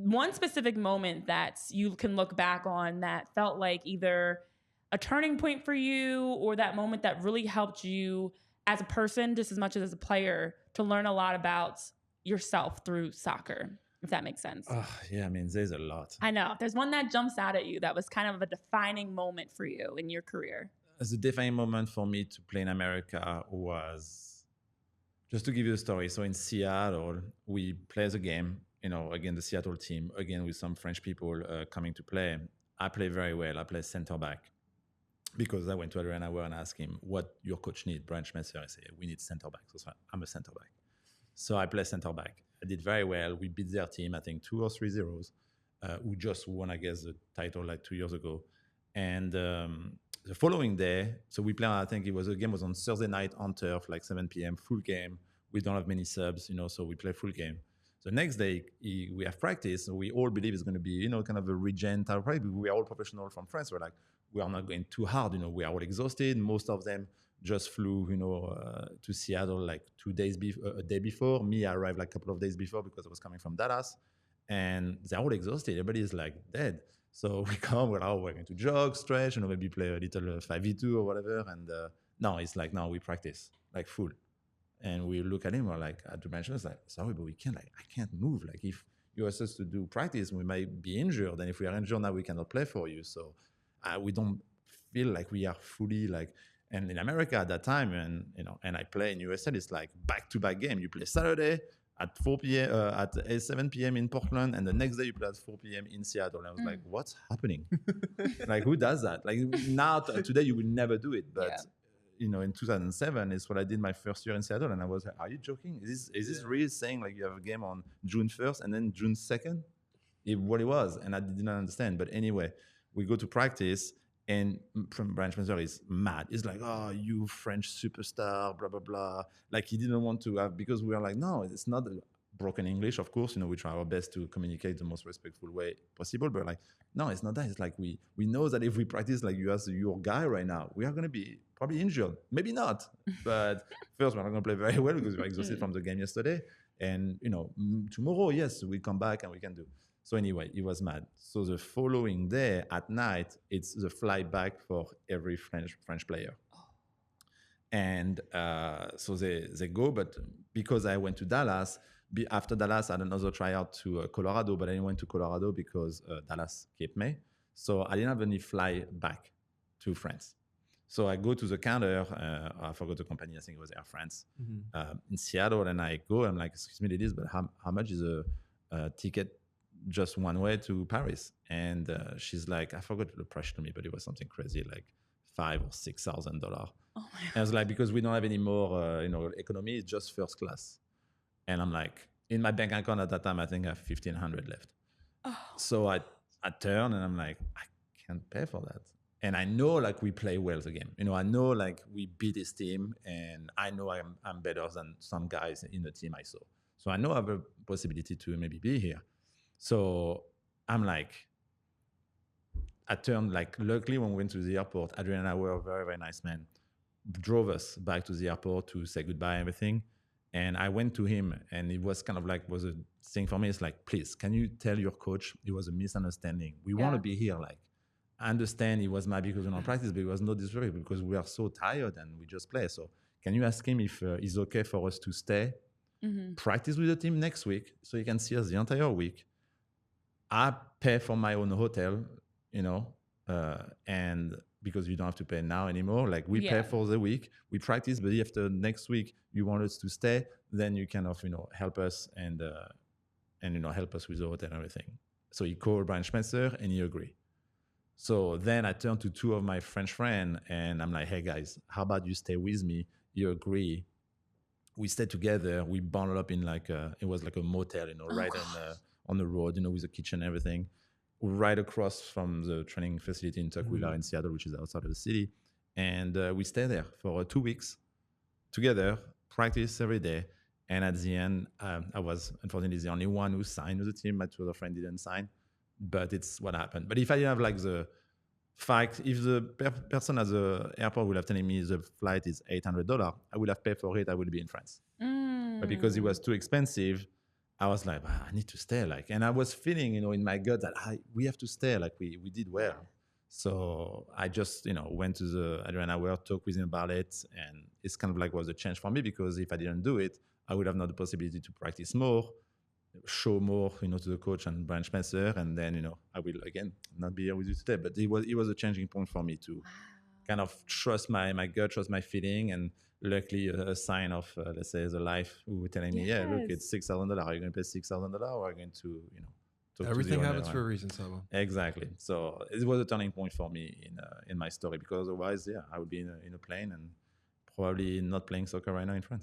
one specific moment that you can look back on that felt like either a turning point for you or that moment that really helped you as a person, just as much as a player, to learn a lot about yourself through soccer, if that makes sense. Yeah, I mean, there's a lot. I know. There's one that jumps out at you that was kind of a defining moment for you in your career. The defining moment for me to play in America was, just to give you a story. So in Seattle, we play the game, again, the Seattle team, again, with some French people coming to play. I play very well. I play center back because I went to Adrian Auer and asked him what your coach need. Brian Schmetzer, I said, we need center back. So I'm a center back. So I play center back. I did very well. We beat their team, I think 2 or 3-0, who just won, I guess, the title like 2 years ago. And the following day, so we play, I think the game was on Thursday night on turf, like 7 p.m., full game. We don't have many subs, so we play full game. The next day, we have practice. So we all believe it's going to be, kind of a regen type of practice. We are all professional from France. We're like, we are not going too hard. We are all exhausted. Most of them just flew, to Seattle like a day before. Me, I arrived like a couple of days before because I was coming from Dallas. And they're all exhausted. Everybody is like dead. So we come, we're going to jog, stretch, maybe play a little 5v2 or whatever. And no, it's like, no, we practice like full. And we look at him, we're like, at the mention, it's like, sorry, but we can't, I can't move. Like if you ask us to do practice, we might be injured. And if we are injured now, we cannot play for you. So we don't feel like we are fully like, and in America at that time, and I play in USL, it's like back-to-back game. You play Saturday at 4 p.m. At 7 p.m. in Portland, and the next day you play at 4 p.m. in Seattle. And I was like, what's happening? Like, who does that? Like now, today you will never do it. But, in 2007 is what I did my first year in Seattle. And I was like, are you joking? Is this really saying like you have a game on June 1st and then June 2nd? What it was. And I did not understand. But anyway, we go to practice. And Brian Schmetzer is mad. He's like, oh, you French superstar, blah, blah, blah. Like he didn't want to have, because we are like, no, it's not broken English, of course. We try our best to communicate the most respectful way possible. But like, no, it's not that. It's like we know that if we practice like you as your guy right now, we are going to be probably injured. Maybe not. But first, we're not going to play very well because we're exhausted from the game yesterday. And, tomorrow, yes, we come back and we can do. So anyway, he was mad. So the following day at night, it's the fly back for every French player. And so they go, but because I went to Dallas, after Dallas, I had another tryout to Colorado, but I didn't went to Colorado because Dallas kept me. So I didn't have any fly back to France. So I go to the counter, I forgot the company, I think it was Air France, in Seattle, and I go, I'm like, excuse me, ladies, but how much is a ticket just one way to Paris? And she's like, I forgot the price to me, but it was something crazy, like $5,000 or $6,000. Oh and I was like, because we don't have any more, economy, it's just first class. And I'm like, in my bank account at that time, I think I have $1,500 left. Oh. So I turn and I'm like, I can't pay for that. And I know like we play well the game. I know like we beat this team, and I know I'm better than some guys in the team I saw. So I know I have a possibility to maybe be here. So I'm like, I turned, like, luckily when we went to the airport, Adrian and I were a very, very nice man, drove us back to the airport to say goodbye and everything. And I went to him, and it was kind of like, was a thing for me. It's like, please, can you tell your coach it was a misunderstanding? We want to be here. Like, I understand he was mad because we're not practice, but it was no disrespect because we are so tired and we just play. So can you ask him if it's okay for us to stay, practice with the team next week so he can see us the entire week? I pay for my own hotel, and because you don't have to pay now anymore, like we pay for the week, we practice, but after next week you want us to stay, then you kind of, help us and help us with the hotel and everything. So he called Brian Schmetzer and he agreed. So then I turned to two of my French friends and I'm like, hey guys, how about you stay with me? You agree. We stayed together. We bundled up in it was like a motel, right on the road, with a kitchen and everything, right across from the training facility in Tukwila in Seattle, which is outside of the city. And we stayed there for 2 weeks together, practice every day. And at the end, I was unfortunately the only one who signed with the team. My two other friends didn't sign, but it's what happened. But if I didn't have like the fact, if the person at the airport would have telling me the flight is $800, I would have paid for it. I would be in France. But because it was too expensive, I was like, "Ah, I need to stay. Like, and I was feeling, in my gut that we have to stay. Like we did well. So I just, went to the Adrian Hour, talked with him about it. And it's kind of like was a change for me, because if I didn't do it, I would have not the possibility to practice more, show more, to the coach and Brian Spencer. And then, I will again not be here with you today. But it was a changing point for me to kind of trust my gut, trust my feeling. And luckily a sign of, let's say, the life who were telling me, yeah, look, it's $6,000. Are you going to pay $6,000, or are you going to, talk Everything to the happens owner? for a reason, Sabo. Exactly. So it was a turning point for me in my story, because otherwise, I would be in a plane and probably not playing soccer right now in France.